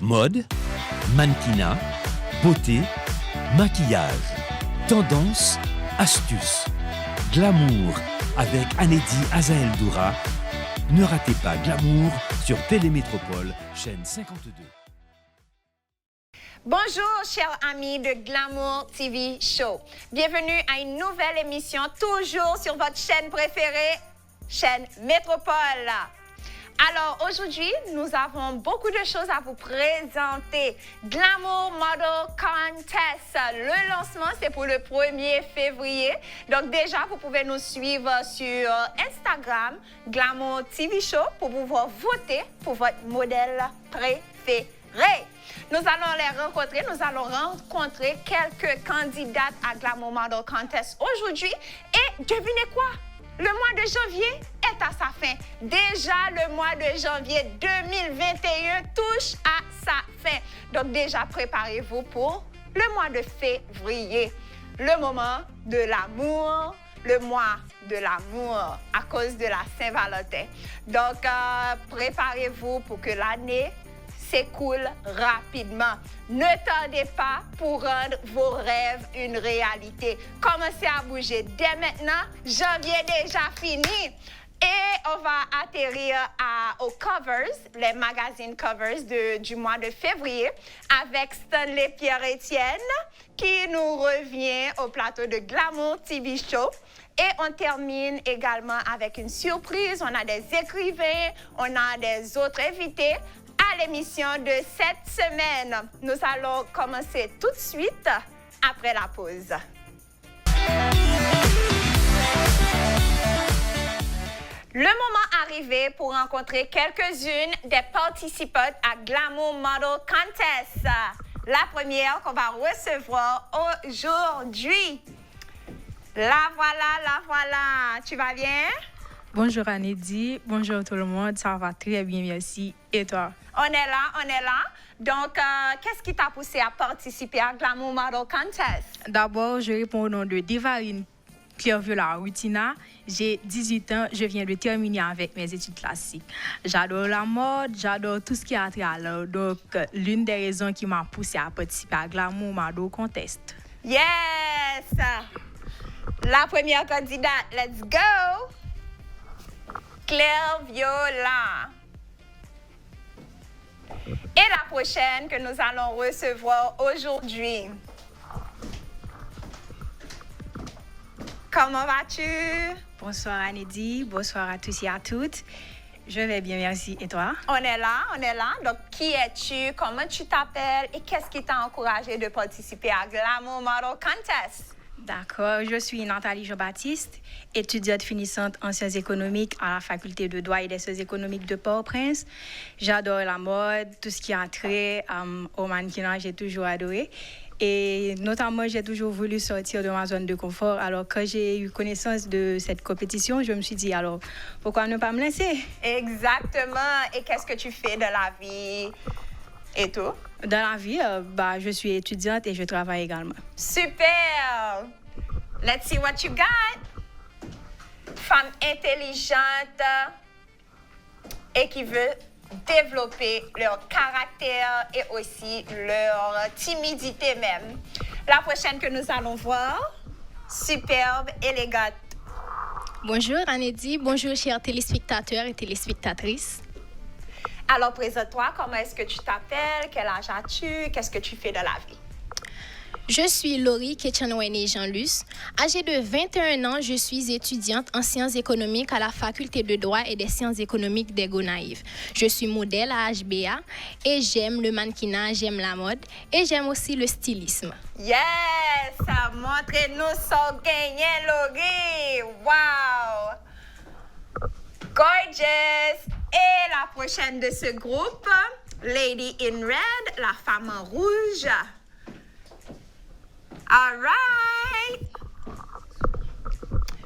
Mode, mannequinat, beauté, maquillage, tendance, astuces, glamour avec Anédi Azael Doura. Ne ratez pas Glamour sur Télémétropole, chaîne 52. Bonjour, chers amis de Glamour TV Show. Bienvenue à une nouvelle émission, toujours sur votre chaîne préférée, chaîne Métropole. Alors, aujourd'hui, nous avons beaucoup de choses à vous présenter. Glamour Model Contest. Le lancement, c'est pour le 1er février. Donc, déjà, vous pouvez nous suivre sur Instagram, Glamour TV Show, pour pouvoir voter pour votre modèle préféré. Nous allons les rencontrer. Nous allons rencontrer quelques candidates à Glamour Model Contest aujourd'hui. Et devinez quoi? Le mois de janvier est à sa fin. Déjà, le mois de janvier 2021 touche à sa fin. Donc déjà, préparez-vous pour le mois de février. Le moment de l'amour, le mois de l'amour à cause de la Saint-Valentin. Donc, préparez-vous pour que l'année s'écoule rapidement. Ne tardez pas pour rendre vos rêves une réalité. Commencez à bouger dès maintenant. Janvier déjà fini. Et on va atterrir aux covers, les magazines covers du mois de février avec Stanley Pierre-Étienne qui nous revient au plateau de Glamour TV Show. Et on termine également avec une surprise. On a des écrivains, on a des autres invités à l'émission de cette semaine. Nous allons commencer tout de suite après la pause. Le moment arrivé pour rencontrer quelques-unes des participantes à Glamour Model Contest. La première qu'on va recevoir aujourd'hui. La voilà. Tu vas bien? Bonjour Anédi, bonjour tout le monde, ça va très bien, merci. Et toi? On est là. Donc, qu'est-ce qui t'a poussé à participer à Glamour Model Contest? D'abord, je réponds au nom de Devarine Clairviola Rutina. J'ai 18 ans, je viens de terminer avec mes études classiques. J'adore la mode, j'adore tout ce qui a trait à l'art. Donc, l'une des raisons qui m'a poussé à participer à Glamour Model Contest. Yes! La première candidate, let's go! Clairviola. Et la prochaine que nous allons recevoir aujourd'hui. Comment vas-tu? Bonsoir Anédi, bonsoir à tous et à toutes. Je vais bien, merci. Et toi? On est là. Donc, qui es-tu? Comment tu t'appelles? Et qu'est-ce qui t'a encouragé de participer à Glamour Model Contest? D'accord, je suis Nathalie Jean-Baptiste, étudiante finissante en sciences économiques à la faculté de droit et des sciences économiques de Port-au-Prince. J'adore la mode, tout ce qui a trait au mannequinat, j'ai toujours adoré. Et notamment, j'ai toujours voulu sortir de ma zone de confort. Alors, quand j'ai eu connaissance de cette compétition, je me suis dit, alors, pourquoi ne pas me laisser? Exactement. Et qu'est-ce que tu fais de la vie et tout? Dans la vie, je suis étudiante et je travaille également. Super! Let's see what you got. Femme intelligente et qui veut développer leur caractère et aussi leur timidité même. La prochaine que nous allons voir, superbe, élégante. Bonjour Anédi, bonjour chers téléspectateurs et téléspectatrices. Alors, présente-toi, comment est-ce que tu t'appelles, quel âge as-tu, qu'est-ce que tu fais de la vie? Je suis Laurie Ketchanouene Jean-Luce. Âgée de 21 ans, je suis étudiante en sciences économiques à la faculté de droit et des sciences économiques des Gonaïves. Je suis modèle à HBA et j'aime le mannequinat, j'aime la mode et j'aime aussi le stylisme. Yes! Montrez-nous son gagnant, Laurie! Wow! Gorgeous! Et la prochaine de ce groupe, Lady in Red, la femme en rouge. All right!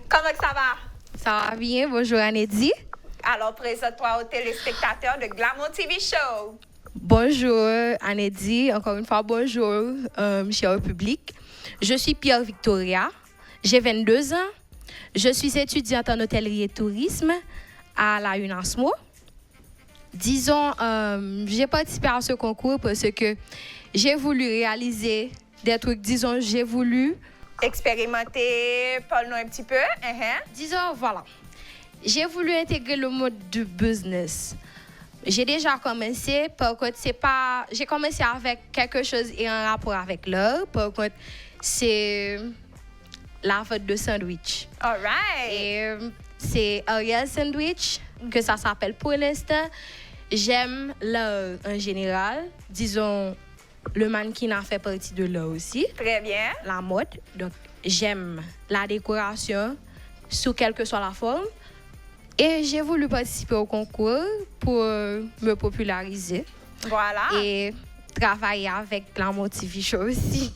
Comment ça va? Ça va bien, bonjour Anédi. Alors, présente-toi aux téléspectateurs de Glamour TV Show. Bonjour Anédi, encore une fois bonjour, cher public. Je suis Pierre Victoria, j'ai 22 ans. Je suis étudiante en hôtellerie et tourisme à la UNASMO. Disons, j'ai participé à ce concours parce que j'ai voulu réaliser des trucs. Disons, j'ai voulu... Expérimenter, parle-nous un petit peu. Disons, voilà. J'ai voulu intégrer le mode du business. J'ai déjà commencé. Par contre, j'ai commencé avec quelque chose et en rapport avec l'heure. Par contre, c'est la vente de sandwich. All right. Et c'est Ariel Sandwich, que ça s'appelle pour l'instant. J'aime l'art en général. Disons, le mannequinat fait partie de l'art aussi. Très bien. La mode. Donc, j'aime la décoration, sous quelle que soit la forme. Et j'ai voulu participer au concours pour me populariser. Voilà. Et travailler avec Glamour TV Show aussi.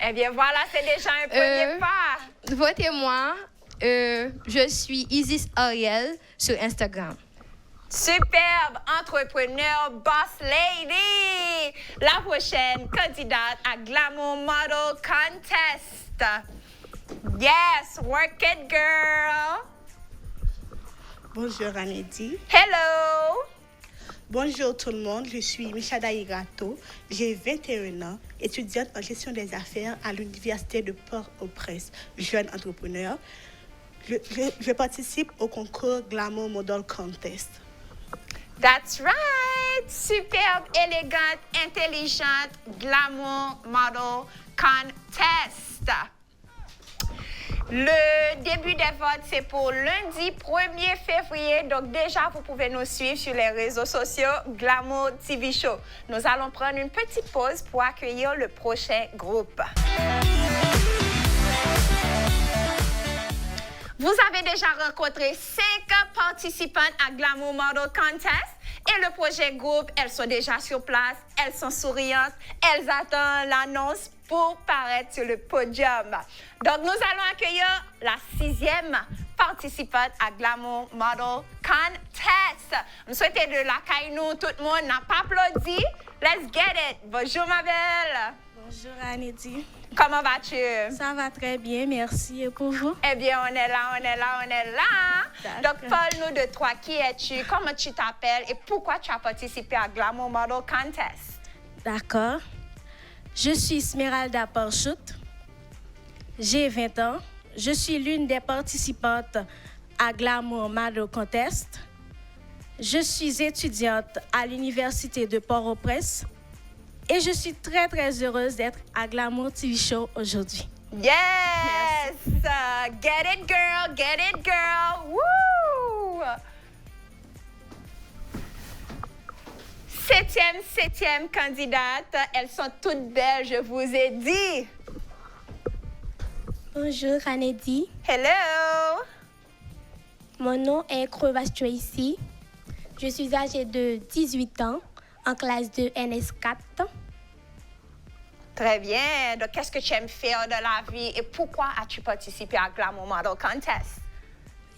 Eh bien, voilà, c'est déjà un premier pas. Votez-moi. Je suis Isis Ariel sur Instagram. Superbe entrepreneur, boss lady. La prochaine candidate à Glamour Model Contest. Yes, work it, girl. Bonjour Anedi. Hello. Bonjour tout le monde, je suis Michada Irato, j'ai 21 ans, étudiante en gestion des affaires à l'Université de Port-au-Prince, jeune entrepreneur. Je participe au concours Glamour Model Contest. That's right. Superbe, élégante, intelligente, Glamour Model Contest. Le début des votes, c'est pour lundi 1er février. Donc déjà, vous pouvez nous suivre sur les réseaux sociaux Glamour TV Show. Nous allons prendre une petite pause pour accueillir le prochain groupe. Vous avez déjà rencontré 5 participantes à Glamour Model Contest et le projet groupe, elles sont déjà sur place, elles sont souriantes, elles attendent l'annonce pour paraître sur le podium. Donc, nous allons accueillir la 6e participante à Glamour Model Contest. Je souhaite de l'accueillir, nous, tout le monde n'a pas applaudi. Let's get it. Bonjour, ma belle. Bonjour, Anedi. Comment vas-tu? Ça va très bien, merci. Et pour vous? Eh bien, on est là. Donc, parle-nous de toi. Qui es-tu? Comment tu t'appelles? Et pourquoi tu as participé à Glamour Model Contest? D'accord. Je suis Smeralda Parchut. J'ai 20 ans. Je suis l'une des participantes à Glamour Model Contest. Je suis étudiante à l'Université de Port-au-Prince. Et je suis très, très heureuse d'être à Glamour TV Show aujourd'hui. Yes! Get it, girl! Get it, girl! Woo! Septième candidate. Elles sont toutes belles, je vous ai dit. Bonjour, Anedi. Hello! Mon nom est Crevas Tracy. Je suis âgée de 18 ans, en classe de NS4. Très bien. Donc, qu'est-ce que tu aimes faire de la vie et pourquoi as-tu participé à Glamour Model Contest?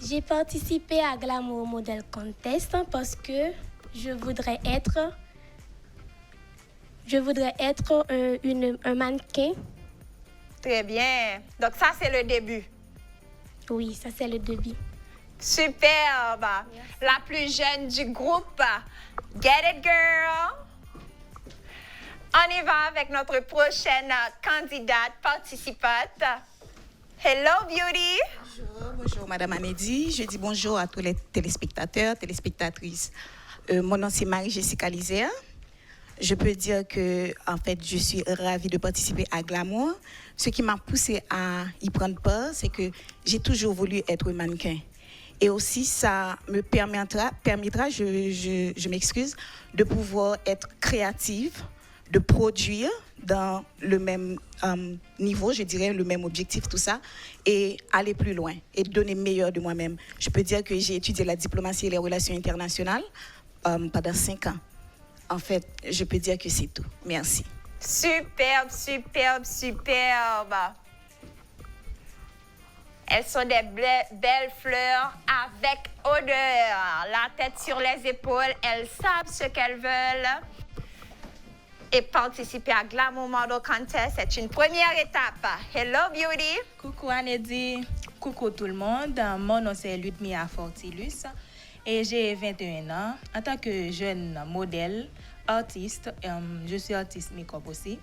J'ai participé à Glamour Model Contest parce que je voudrais être un mannequin. Très bien. Donc, ça, c'est le début. Oui, ça, c'est le début. Superbe. Yes. La plus jeune du groupe. Get it, girl. On y va avec notre prochaine candidate participante. Hello, Beauty. Bonjour, Madame Anedi. Je dis bonjour à tous les téléspectateurs, téléspectatrices. Mon nom, c'est Marie-Jessica Lisea. Je peux dire que, en fait, je suis ravie de participer à Glamour. Ce qui m'a poussée à y prendre part, c'est que j'ai toujours voulu être mannequin. Et aussi, ça me permettra, je m'excuse, de pouvoir être créative, de produire dans le même niveau, je dirais, le même objectif, tout ça, et aller plus loin et donner meilleur de moi-même. Je peux dire que j'ai étudié la diplomatie et les relations internationales pendant 5 ans. En fait, je peux dire que c'est tout. Merci. Superbe. Elles sont des belles fleurs avec odeur. La tête sur les épaules, elles savent ce qu'elles veulent. Et participer à Glamour Model Contest, c'est une première étape. Hello, Beauty. Coucou, Anedi. Coucou tout le monde. Mon nom, c'est Ludmilla Fortilus. et j'ai 21 ans. En tant que jeune modèle, artiste, je suis artiste make-up aussi.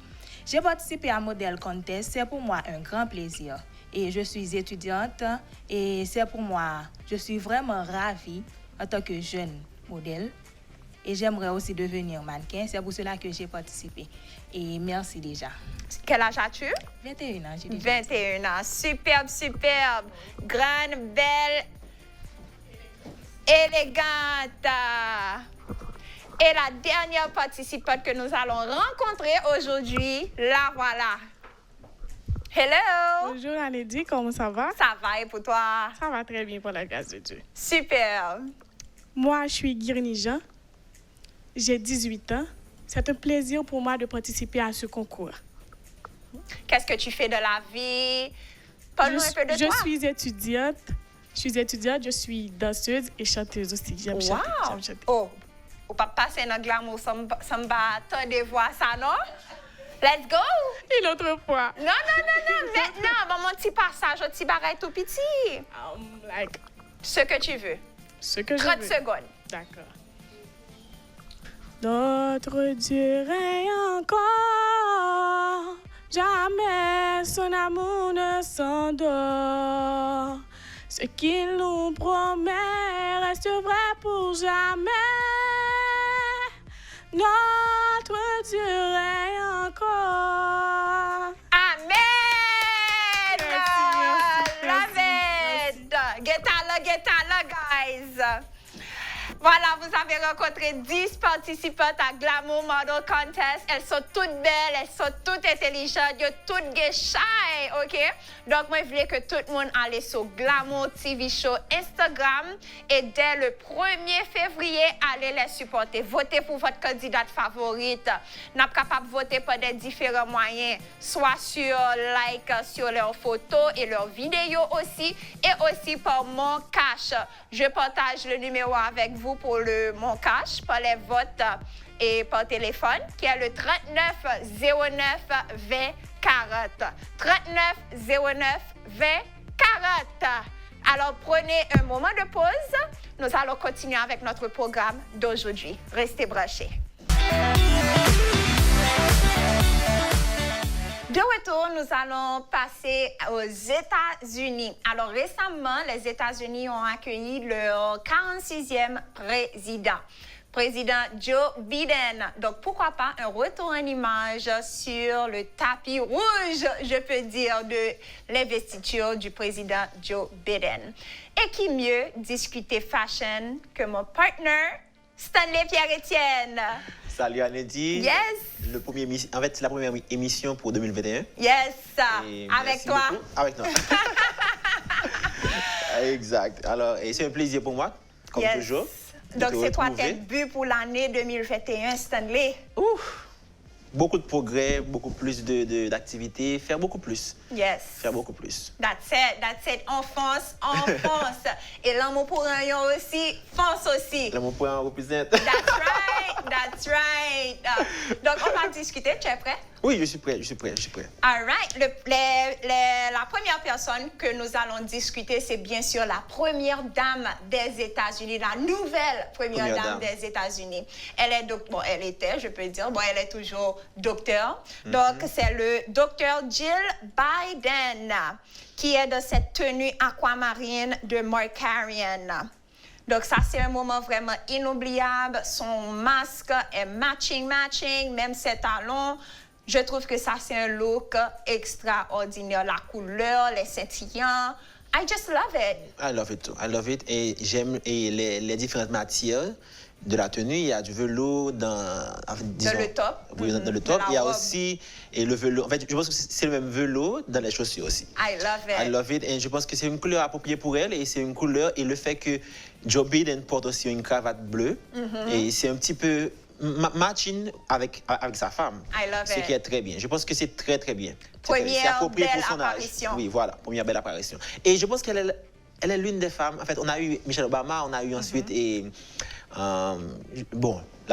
J'ai participé à Model Contest, c'est pour moi un grand plaisir. Et je suis étudiante et c'est pour moi, je suis vraiment ravie en tant que jeune modèle. Et j'aimerais aussi devenir mannequin, c'est pour cela que j'ai participé. Et merci déjà. Quel âge as-tu? 21 ans, j'ai déjà 21 ans. Superbe, superbe. Grande, belle, élégante. Et la dernière participante que nous allons rencontrer aujourd'hui, la voilà. Hello! Bonjour Anédi, comment ça va? Ça va et pour toi? Ça va très bien pour la grâce de Dieu. Super! Moi, je suis Guirni Jean. J'ai 18 ans. C'est un plaisir pour moi de participer à ce concours. Qu'est-ce que tu fais de la vie? Parle-nous un peu de toi. Je suis étudiante. Je suis danseuse et chanteuse aussi. J'aime chanter. Oh, on peut passer dans le glamour sans tant de voix, ça, non? Let's go! Une autre fois. Non. Maintenant, mon petit passage, un petit barrette tout petit. Ce que tu veux. Ce que 30 je veux. secondes. D'accord. Notre Dieu règne encore, jamais son amour ne s'endort. Ce qu'il nous promet reste vrai pour jamais. Notre Dieu règne encore. Amen! Merci. Love it! Get out, guys! Voilà, vous avez rencontré 10 participantes à Glamour Model Contest. Elles sont toutes belles, elles sont toutes intelligentes, elles sont toutes shy, OK? Donc, moi, je voulais que tout le monde aille sur Glamour TV Show Instagram et dès le 1er février, allez les supporter. Votez pour votre candidate favorite. Nous sommes capables de voter par des différents moyens, soit sur sur leurs photos et leurs vidéos aussi, et aussi par Mon Cash. Je partage le numéro avec vous pour Mon Cash, par les votes et par téléphone, qui est le 39 09 20 40. 39 09 20 40. Alors, prenez un moment de pause. Nous allons continuer avec notre programme d'aujourd'hui. Restez branchés. De retour, nous allons passer aux États-Unis. Alors, récemment, les États-Unis ont accueilli leur 46e président Joe Biden. Donc, pourquoi pas un retour en image sur le tapis rouge, je peux dire, de l'investiture du président Joe Biden. Et qui mieux discuter fashion que mon partner, Stanley Pierre-Étienne. Salut Anédi. Yes. En fait, c'est la première émission pour 2021. Yes. Avec toi. Beaucoup. Avec toi. Exact. Alors, c'est un plaisir pour moi, comme toujours. Donc, c'est quoi tes buts pour l'année 2021, Stanley? Ouf. Beaucoup de progrès, beaucoup plus d'activités, faire beaucoup plus. Yes. Faire beaucoup plus. That's it. On fonce. Et l'amour pour un yon aussi, fonce aussi. L'amour pour un représente. That's right. Donc, on va discuter. Tu es prêt? Oui, je suis prêt. All right. La première personne que nous allons discuter, c'est bien sûr la première dame des États-Unis, la nouvelle première dame des États-Unis. Elle était, je peux dire, elle est toujours docteur. Donc, c'est le docteur Jill Biden qui est dans cette tenue aquamarine de Mark Carrion. Donc, ça, c'est un moment vraiment inoubliable. Son masque est matching, même ses talons. Je trouve que ça, c'est un look extraordinaire. La couleur, les scintillants. I just love it. I love it too. I love it. Et j'aime les différentes matières de la tenue. Il y a du velours dans le top. Oui, dans le top. Il y a aussi le velours. En fait, je pense que c'est le même velours dans les chaussures aussi. I love it. Et je pense que c'est une couleur appropriée pour elle. Et c'est une couleur. Et le fait que Joe Biden porte aussi une cravate bleue. Et c'est un petit peu matching avec sa femme. Ce qui est très bien. Je pense que c'est très, très bien. Première belle apparition. Oui, voilà. Première belle apparition. Et je pense qu'elle est l'une des femmes. En fait, on a eu Michelle Obama, on a eu ensuite la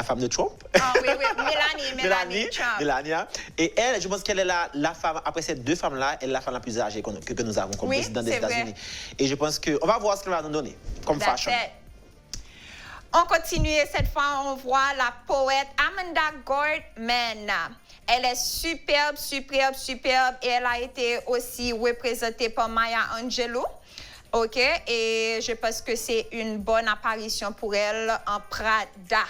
femme de Trump. Ah oui, Melania Trump. Melania. Et elle, je pense qu'elle est la femme, après ces deux femmes-là, elle est la femme la plus âgée que nous avons comme président des États-Unis. Et je pense qu'on va voir ce qu'elle va nous donner comme fashion. On continue et cette fois, on voit la poète Amanda Gorman. Elle est superbe, superbe, superbe et elle a été aussi représentée par Maya Angelou. OK? Et je pense que c'est une bonne apparition pour elle en Prada.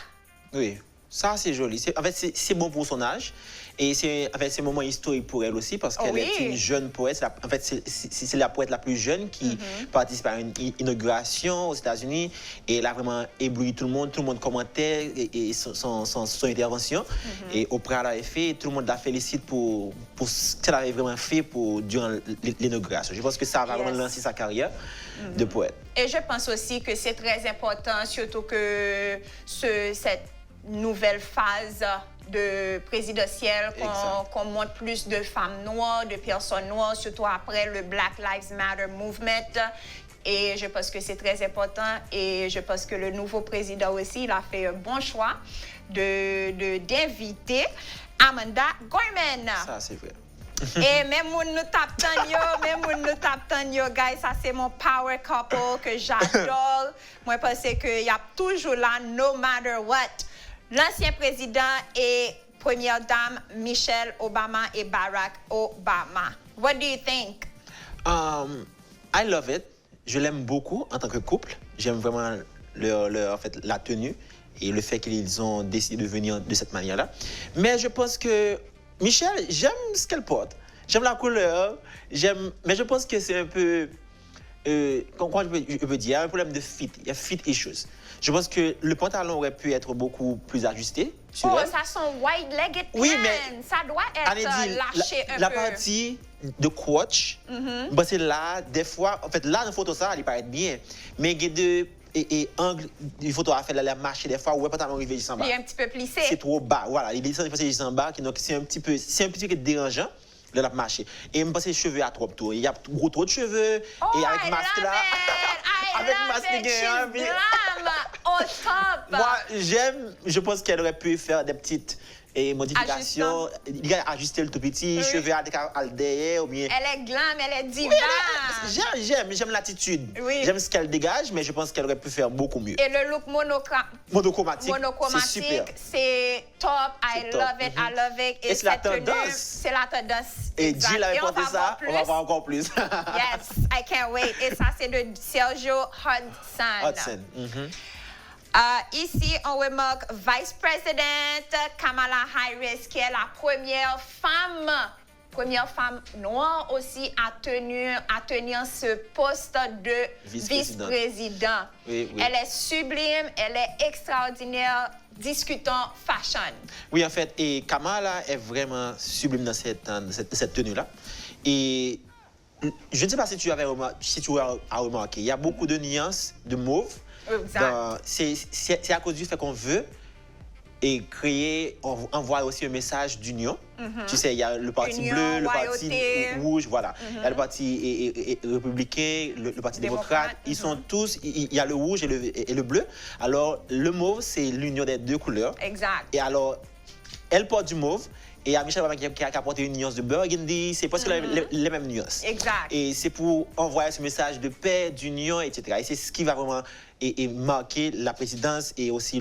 Oui, ça c'est joli. En fait, c'est bon pour son âge. Et c'est un moment historique pour elle aussi parce qu'elle est une jeune poète. En fait, c'est la poète la plus jeune qui participe à une inauguration aux États-Unis. Et elle a vraiment ébloui tout le monde commentait et son intervention. Et Oprah l'avait fait, et tout le monde la félicite pour ce qu'elle avait vraiment fait durant l'inauguration. Je pense que ça va vraiment lancer sa carrière de poète. Et je pense aussi que c'est très important, surtout que cette nouvelle phase de présidentielle, qu'on montre plus de femmes noires, de personnes noires, surtout après le Black Lives Matter Movement. Et je pense que c'est très important. Et je pense que le nouveau président aussi, il a fait un bon choix d'inviter Amanda Gorman. Ça, c'est vrai. Et même nous tapons yo, guys, ça c'est mon power couple que j'adore. Moi, parce qu'il y a toujours là, no matter what. L'ancien président et première dame Michelle Obama et Barack Obama. What do you think? I love it. Je l'aime beaucoup en tant que couple. J'aime vraiment en fait, la tenue et le fait qu'ils ont décidé de venir de cette manière-là. Mais je pense que Michelle, j'aime ce qu'elle porte. J'aime la couleur. Mais je pense que c'est un peu... comment je peux dire, il y a un problème de fit. Il y a fit issues. Je pense que le pantalon aurait pu être beaucoup plus ajusté sur elle. Ça sont wide-legged pants. Mais ça doit être lâché un peu. La partie de crotch, c'est là, des fois, en fait, là, dans la photo, ça, il paraît bien. Mais il y a deux angles, une photo à faire, la marcher des fois, où le pantalon arrive juste en bas. Il est un petit peu plissé. C'est trop bas, voilà. Il est juste en bas, donc c'est un petit peu dérangeant. De la marcher. Et me passer les cheveux à trop tours. Il y a trop de cheveux. Et avec masque là. Avec masque au top. Moi, je pense qu'elle aurait pu faire des petites modifications. Il a ajusté le tout petit, cheveux à derrière ou bien. Elle est glam, elle est diva. Oui, j'aime l'attitude. Oui. J'aime ce qu'elle dégage, mais je pense qu'elle aurait pu faire beaucoup mieux. Et le look monochromatique, c'est top. I love it. Et c'est la tendance. C'est la tendance. Et Jill avait porté ça, on va voir encore plus. Yes, I can't wait. Et ça, c'est de Sergio Hudson. Ici, on remarque Vice President Kamala Harris, qui est la première femme noire aussi à tenir ce poste de vice-président. Oui. Elle est sublime, elle est extraordinaire. Discutons fashion. Oui, en fait, et Kamala est vraiment sublime dans cette tenue-là. Et je ne sais pas si tu as remarqué, il y a beaucoup de nuances de mauve. C'est à cause du fait qu'on veut on voit aussi un message d'union. Tu sais, il y a le parti bleu, le parti rouge, voilà. Il y a le parti républicain, le parti démocrate. Ils sont tous, il y a le rouge et le bleu. Alors, le mauve, c'est l'union des deux couleurs. Exact. Et alors, elle porte du mauve. Et il y a Michelle Obama qui a apporté une nuance de burgundy, c'est presque les mêmes nuances. Exact. Et c'est pour envoyer ce message de paix, d'union, etc. Et c'est ce qui va vraiment marquer la présidence et aussi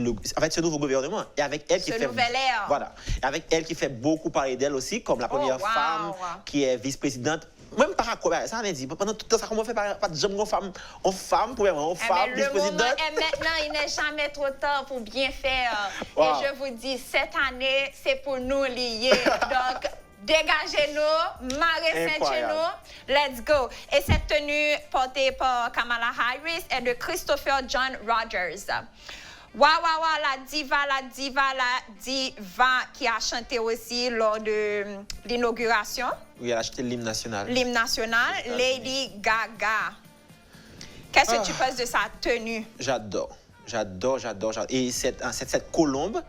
ce nouveau gouvernement. Et avec elle nouvelle ère. Voilà. Et avec elle qui fait beaucoup parler d'elle aussi, comme la première femme qui est vice-présidente. Même Barack Obama, ça on a dit, pendant tout ça, comment on fait pas de jambes en femme, vice-présidente. Et maintenant, il n'est jamais trop tard pour bien faire. Wow. Et je vous dis, cette année, c'est pour nous lier. Donc, dégagez-nous, marrez-nous, let's go. Et cette tenue portée par Kamala Harris est de Christopher John Rogers. La diva qui a chanté aussi lors de l'inauguration. Oui, elle a chanté l'hymne national. L'hymne national, Lady Gaga. Qu'est-ce que tu penses de sa tenue? J'adore. Et cette colombe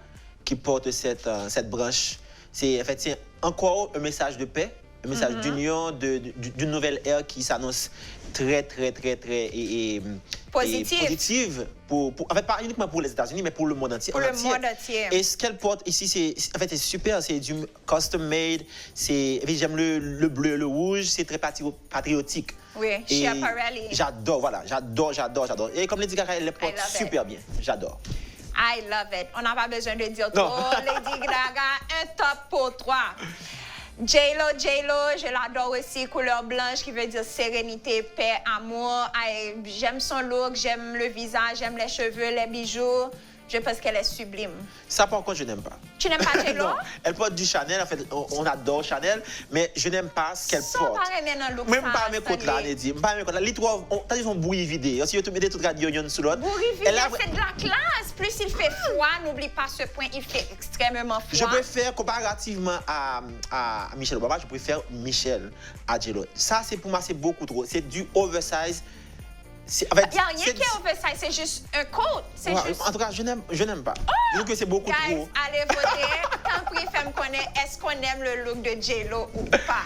qui porte cette branche, c'est en fait encore un message de paix, Le message d'union, d'une nouvelle ère qui s'annonce très positive en fait, pas uniquement pour les États-Unis, mais pour le monde entier. Pour le monde entier. Et ce qu'elle porte ici, c'est super, c'est du custom made, j'aime le bleu, le rouge, c'est très patriotique. Oui, Schiaparelli. J'adore. Et comme Lady Gaga, elle le porte super bien. J'adore. I love it. On n'a pas besoin de dire trop. Lady Gaga, un top pour 3. J-Lo, je l'adore aussi, couleur blanche qui veut dire sérénité, paix, amour. J'aime son look, j'aime le visage, j'aime les cheveux, les bijoux. Je pense qu'elle est sublime. Ça, par contre, je n'aime pas. Tu n'aimes pas J-Lo? Elle porte du Chanel, en fait, on adore Chanel, mais je n'aime pas ce qu'elle porte. Même pas mes côtes là, Neddy. Pas mes côtes là. Les trois, t'as dit son bourri vidé. Si tu mettais tout le radio sous l'autre. Bourri vidé, c'est de la classe. Plus il fait froid, n'oublie pas ce point, il fait extrêmement froid. Je préfère, comparativement à Michelle Obama, je préfère Michelle à J-Lo. Ça, pour moi, c'est beaucoup trop. C'est du oversize. Il n'y a rien qui est oversize, c'est juste un coat. En tout cas, je n'aime pas. Je trouve que c'est beaucoup trop. Allez voter. Tant pis, femme connaît, est-ce qu'on aime le look de J-Lo ou pas?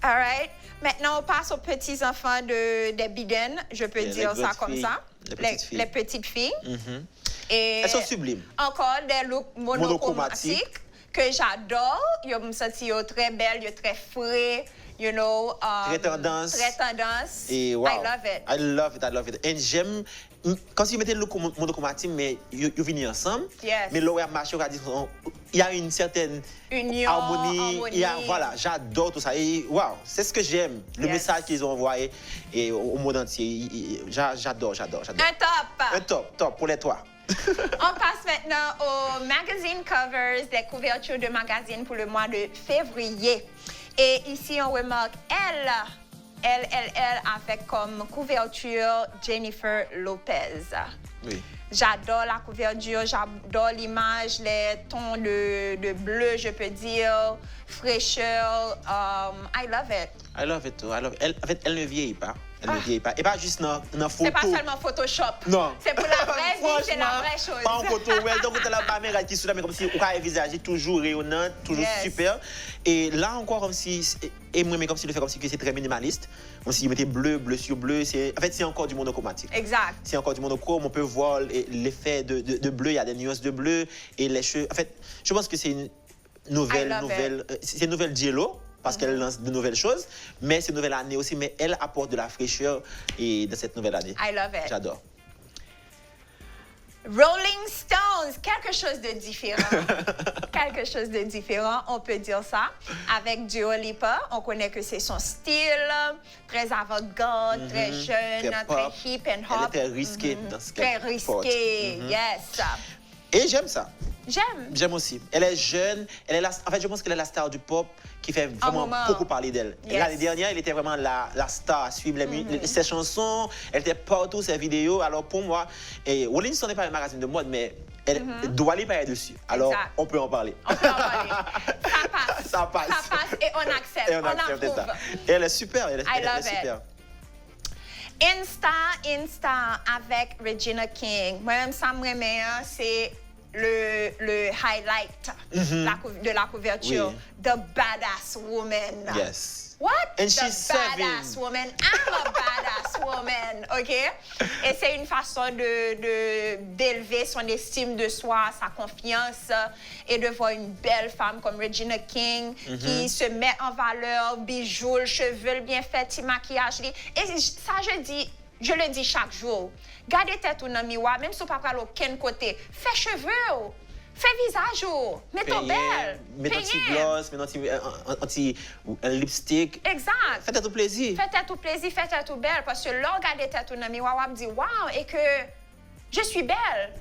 All right. Maintenant, on passe aux petits-enfants des Biden. Je peux dire ça comme ça. Les petites filles. Et elles sont sublimes. Encore des looks monochromatiques que j'adore. Ils me sentent très belles, très frais. You know, très tendance. Et wow. I love it. Et j'aime, quand ils mettaient le look monochromatique, mais ils viennent ensemble. Yes. Mais l'horaire marché, il y a une certaine harmonie. Voilà, j'adore tout ça. Et wow, c'est ce que j'aime. Le message qu'ils ont envoyé au monde entier. J'adore. Un top pour les trois. On passe maintenant aux magazine covers, des couvertures de magazines pour le mois de février. Et ici, on remarque elle avec comme couverture Jennifer Lopez. Oui. J'adore la couverture, j'adore l'image, les tons de bleu, je peux dire, fraîcheur. I love it. I love it too. En fait, elle ne vieillit pas. Et pas juste dans photo. C'est pas seulement Photoshop. Non. C'est pour la vraie vie, c'est la vraie chose. Pas en photo, donc tu as la caméra qui est mais comme si on a un visage toujours rayonnant, toujours super. Et là encore, comme si, et moi, mais comme si le fait comme si c'est très minimaliste. Comme si il mettait bleu sur bleu. En fait, c'est encore du monochromatique. Exact. C'est encore du monochrome. On peut voir l'effet de bleu. Il y a des nuances de bleu. Et les cheveux. En fait, je pense que c'est une nouvelle J-Lo. Parce qu'elle lance de nouvelles choses, mais c'est une nouvelle année aussi, mais elle apporte de la fraîcheur dans cette nouvelle année. I love it. J'adore. Rolling Stones, quelque chose de différent. Quelque chose de différent, on peut dire ça. Avec Dua Lipa, on connaît que c'est son style, très avant-garde, très jeune, très hip and hop. Elle était risquée dans ce qu'elle porte. Très risquée, yes. Et j'aime ça. J'aime aussi. Elle est jeune. En fait, je pense qu'elle est la star du pop qui fait vraiment beaucoup parler d'elle. L'année dernière, elle était vraiment la star à suivre ses chansons. Elle était partout, ses vidéos. Alors pour moi, Rolling Stone n'est pas un magazine de mode, mais elle doit aller pas dessus. Alors on peut en parler. On peut en parler. Ça passe et on accepte. On approuve. Ça. Et elle est super. Elle est super. Insta avec Regina King. Moi-même, ça me remet, c'est le highlight de la couverture. Oui. The badass woman. Yes. What? And the she's badass woman. I'm a badass woman, OK? Et c'est une façon d'élever son estime de soi, sa confiance, et de voir une belle femme comme Regina King qui se met en valeur, bijoux, cheveux bien faits, petit maquillage. Et ça, je le dis chaque jour. Gardez tête dans le miroir, même si vous ne pouvez pas aucun côté. Fais cheveux, fais visage, mets-toi belle. Mets un petit gloss, mets un petit lipstick. Exact. Faites tout plaisir. Faites tout plaisir, faites tout belle. Parce que là, regardez tête dans le miroir, vous me dites, wow, et que je suis belle.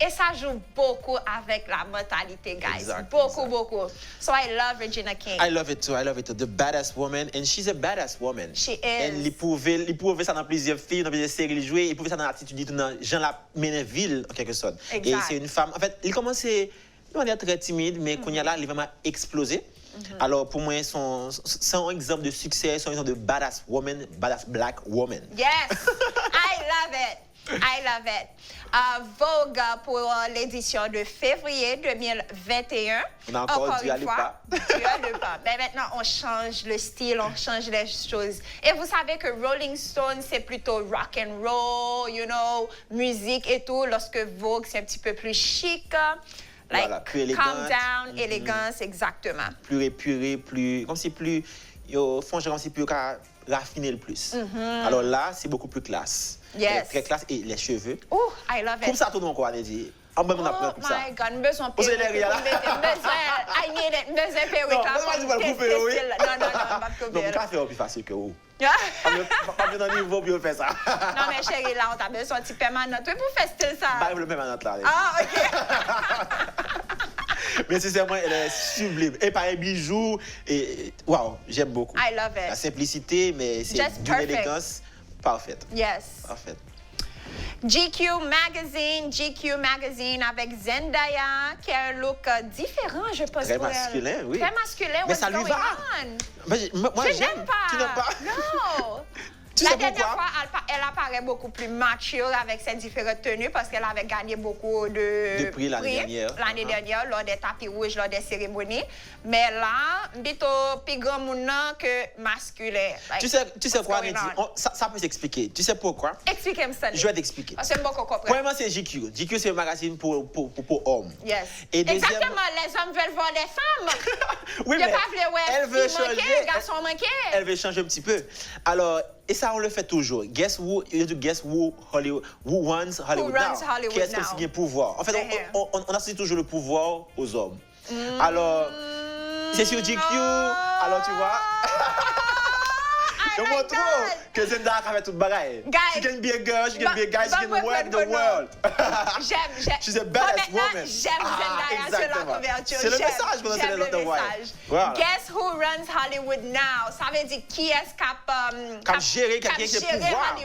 Et ça joue beaucoup avec la mentalité, guys. Exactly, beaucoup. So I love Regina King. I love it too. The badass woman. And she's a badass woman. She is. Et il pouvait ça dans plusieurs films, dans plusieurs séries jouées. Il pouvait ça dans l'attitude dans Jean la Ménéville, en quelque sorte. Exact. Et c'est une femme. En fait, il commençait de manière très timide, mais qu'on y a là, il est vraiment explosé. Alors, pour moi, c'est un exemple de succès, c'est un exemple de badass woman, badass black woman. Yes, I love it. I love it. Vogue pour l'édition de février 2021. On a encore dû aller pas. Mais maintenant, on change le style, on change les choses. Et vous savez que Rolling Stone, c'est plutôt rock and roll, you know, musique et tout. Lorsque Vogue, c'est un petit peu plus chic. Like, voilà, plus calm down, élégance, exactement. Plus épuré, plus... Comme si plus... Yo, franchement, comme si plus raffiner le plus. Alors là, c'est beaucoup plus classe. Yes. Très classe. Et les cheveux. Oh, I love it. Comme ça, tout le monde, quoi, dit. En même temps, on a plein comme ça. Oh my God, besoin de perruque. I need it, besoin de perruque. Non, pas couper, oui. Non, pas couper. Non, on va faire plus facile que vous. Pas bien dans le niveau pour faire ça. Non, mais chérie, là, on t'a besoin de petit permanent. Oui, pour faire style ça. Pas le permanent là. Ah, OK. Mais sincèrement, elle est sublime. Et par les bijoux, et waouh, j'aime beaucoup. I love it. La simplicité, mais c'est d'une élégance parfaite. Yes. Parfaite. GQ Magazine avec Zendaya, qui a un look différent, je pense. Très masculin, oui. Très masculin. Mais ça lui va. Moi, j'aime pas. Tu n'aimes pas? Non. La dernière fois, elle apparaît beaucoup plus mature avec ses différentes tenues parce qu'elle avait gagné beaucoup de prix l'année dernière. L'année dernière, lors des tapis rouges, lors des cérémonies. Mais là, plutôt plus grand monde que masculin. Like, tu sais quoi, Anedy? Ça peut s'expliquer. Tu sais pourquoi? Expliquez-moi ça. Je vais t'expliquer. C'est bon qu'on comprenne. Premièrement, c'est GQ. GQ, c'est un magazine pour hommes. Yes. Et deuxième... Exactement, les hommes veulent voir des femmes. Oui, mais elle veut changer. Garçon manqué. Elle veut changer un petit peu. Alors, et ça, on le fait toujours. Guess who runs Hollywood now? Qui est-ce qui a le pouvoir? En fait, on associe toujours le pouvoir aux hommes. Alors, c'est sur GQ. Alors, tu vois. Je montre que Zendaya a fait toute bagaille. She can be a girl, she can be a guy, she can work the world. J'aime. She's a badass woman. J'aime Zendaya sur la couverture. C'est le message qu'on a donné dans The Wire. Guess who runs Hollywood now? Ça veut dire qui est-ce qui a géré quelqu'un qui a le pouvoir.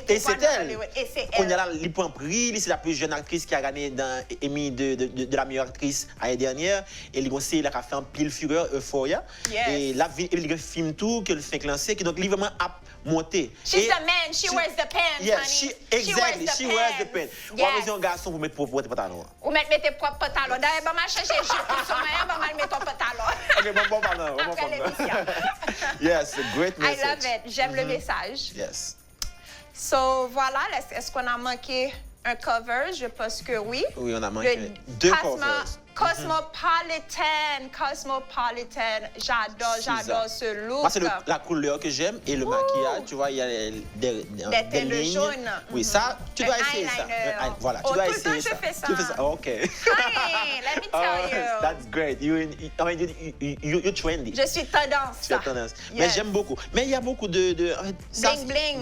Et c'est elle. Et c'est elle. On a là, il prend prix, c'est la plus jeune actrice qui a gagné dans Emmy de la meilleure actrice l'année dernière. Et il a fait un pile fureur, Euphoria. Et là, il a un film tout que le fait lancer. Donc, il vraiment a monté. She's the man, she wears the pants, yes, honey. She wears the pants. Ou avez un garçon pour mettre propre pantalon. Ou mettre tes propres pantalons. D'ailleurs, je vais chercher juste pour son meilleur, je vais mettre ton pantalon. Ok, bon pantalon. Après l'émission. Yes, great message. I love it. J'aime le message. Yes. So, voilà. Est-ce qu'on a manqué un cover? Je pense que oui. Oui, on a manqué deux covers. Cosmopolitan, j'adore ce look. Moi, c'est la couleur que j'aime et le maquillage, tu vois, il y a des lignes jaunes. Oui, ça, tu dois essayer ça. Voilà, tu dois essayer ça. Tu fais ça. Tu fais ça, ok. Hey, let me tell you. That's great. You're trendy. Je suis tendance. Tu es tendance. Mais j'aime beaucoup. Mais il y a beaucoup de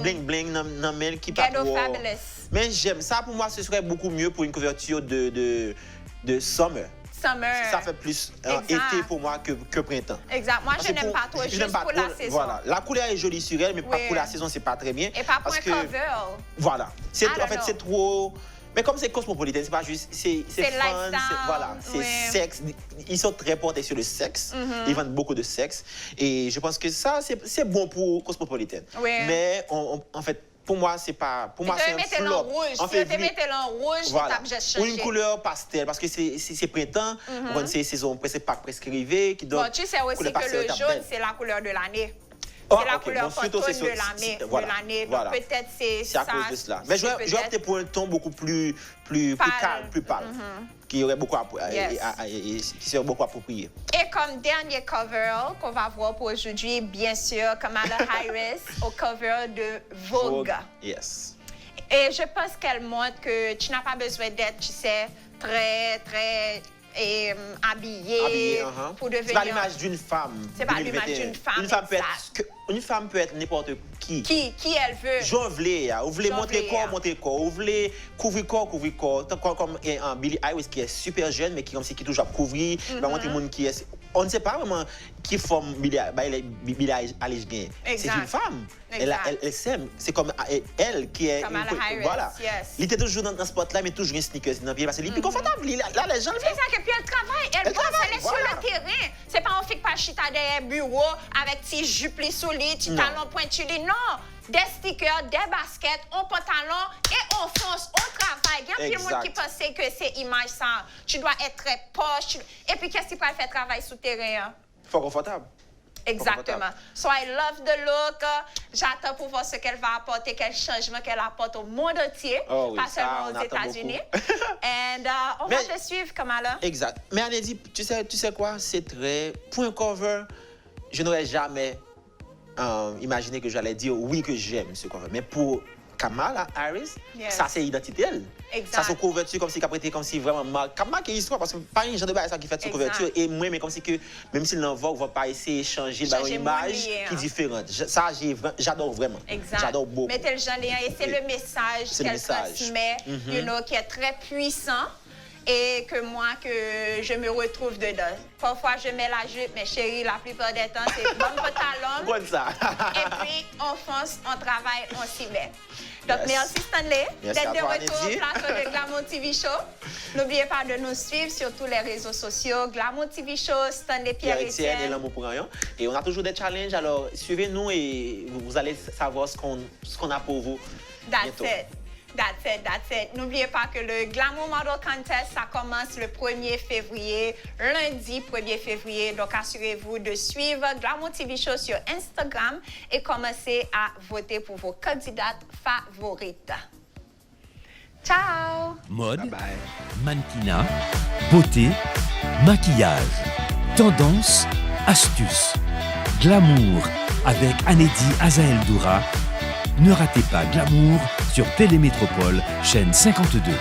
bling bling qui partent. Fabulous. Mais j'aime ça. Pour moi, ce serait beaucoup mieux pour une couverture de summer. Ça fait plus été pour moi que printemps. Exact. Moi, je n'aime pas trop, juste pour la saison. Voilà. La couleur est jolie sur elle, mais pour la saison, c'est pas très bien. Et pas pour un cover. Voilà. En fait, c'est trop... Mais comme c'est cosmopolitain, c'est pas juste... C'est fun, voilà. C'est sexe. Ils sont très portés sur le sexe. Ils vendent beaucoup de sexe. Et je pense que ça, c'est bon pour cosmopolitain. Mais en fait, pour moi, c'est pas. Pour moi, c'est un flop. Si tu mettais en rouge, voilà. tu as juste changé. Ou une couleur pastel, parce que c'est printemps, c'est saison presque arrivée. Bon, tu sais aussi que le jaune, c'est la couleur de l'année. C'est la couleur automne de l'année. Donc peut-être c'est ça. C'est à cause de cela. Mais je vais opter pour un ton beaucoup plus calme, plus pâle. Qui aurait beaucoup qui serait beaucoup approprié. Et comme dernier cover qu'on va voir pour aujourd'hui, bien sûr, Kamala Harris au cover de Vogue. Yes. Et je pense qu'elle montre que tu n'as pas besoin d'être, tu sais, très habillée pour devenir... C'est pas l'image d'une femme. C'est pas l'image d'une femme. Une femme peut être n'importe qui. Qui elle veut. J'en voulais, vous voulez montrer corps, vous voulez couvrir corps. Comme Billie Eilish qui est super jeune, mais qui est toujours à couvrir, montrer le monde qui est... On ne sait pas vraiment qui forme Billie Eilish bien. C'est une femme. Elle s'aime. C'est comme elle qui est... Kamala Harris, voilà. yes. Il était toujours dans ce spot-là, mais toujours un sneakers dans le pied parce qu'il est plus confortable. Là, les gens le font. C'est ça, que puis elle travaille. Elle est sur le terrain. C'est pas un fic pas chita derrière bureau avec tes jupes solides, tes talons pointus. Non, des stickers, des baskets, un pantalon et on fonce au travail. Il y a plein de monde qui pensait que c'est image ça. Tu dois être très poche. Et puis, qu'est-ce qui peut faire travail souterrain? Faut confortable. Exactement. So I love the look. J'attends pour voir ce qu'elle va apporter, quel changement qu'elle apporte au monde entier, pas seulement aux États-Unis. Et on va te suivre, Kamala. Exact. Mais Anedi, tu sais quoi? C'est très... Pour un cover, je n'aurais jamais imaginé que j'allais dire oui que j'aime ce cover. Mais pour Kamala Harris, ça c'est identité elle. Ça c'est couverture comme si qu'après comme si vraiment Kamala qui est histoire parce que pas un genre de bail ça qui fait cette couverture et moi mais comme si que même si l'envoie va pas essayer de changer une image qui est différente. Ça j'adore vraiment. J'adore beaucoup. Mettez le genre et c'est le message qu'elle transmet, you know, qui est très puissant. Et que moi, que je me retrouve dedans. Parfois, je mets la jupe, mais chérie, la plupart des temps, c'est bon pantalon. Comme ça. Et puis, on fonce, on travaille, on s'y met. Donc, merci Stanley d'être de retour au plateau de Glamour TV Show. N'oubliez pas de nous suivre sur tous les réseaux sociaux. Glamour TV Show, Stanley Pierre-Etienne et L'amour pour rien. Et on a toujours des challenges, alors suivez-nous et vous allez savoir ce qu'on a pour vous. That's it. N'oubliez pas que le Glamour Model Contest, ça commence le 1er février, lundi 1er février. Donc, assurez-vous de suivre Glamour TV Show sur Instagram et commencez à voter pour vos candidates favorites. Ciao! Mode, mannequinat, beauté, maquillage, tendance, astuces, glamour avec Anedi Azael Doura. Ne ratez pas Glamour sur Télémétropole, chaîne 52.